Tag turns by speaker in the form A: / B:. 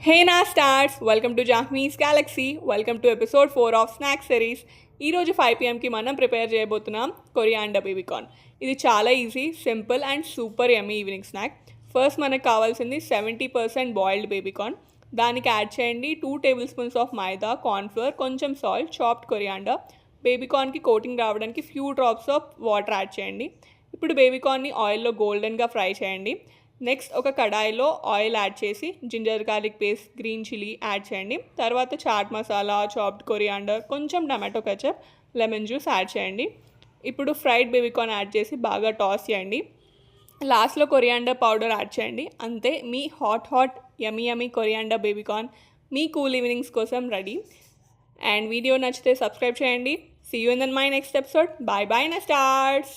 A: Hey na stars, welcome to Jahmee's Galaxy. Welcome to episode 4 of Snack Series. ఈ రోజు 5 pmకి మనం prepare చేయబోతున్నాం coriander baby corn. ఇది చాలా easy, simple and super yummy evening snack. First మనకు కావాల్సింది 70% బాయిల్డ్ బేబీకార్న్. దానికి యాడ్ చేయండి 2 table spoons of maida, cornflour, కొంచెం సాల్ట్, చాప్డ్ కొరియాండర్. బేబీకార్న్కి కోటింగ్ రావడానికి few drops of water add చేయండి. ఇప్పుడు బేబీకార్న్ని ఆయిల్లో గోల్డెన్గా ఫ్రై చేయండి. నెక్స్ట్ ఒక కడాయిలో ఆయిల్ యాడ్ చేసి ginger garlic paste, green chilli add చేయండి. తర్వాత చాట్ మసాలా, చాప్డ్ కొరియాండర్, కొంచెం tomato ketchup, lemon juice add చేయండి. ఇప్పుడు ఫ్రైడ్ బేబీకార్న్ యాడ్ చేసి బాగా టాస్ చేయండి. లాస్ట్లో కొరియాండర్ పౌడర్ యాడ్ చేయండి. అంతే, మీ hot yummy yummy coriander baby corn మీ కూల్ ఈవినింగ్స్ కోసం రెడీ. అండ్ వీడియో నచ్చితే సబ్స్క్రైబ్ చేయండి. See you in my next episode. Bye bye నా స్టార్స్.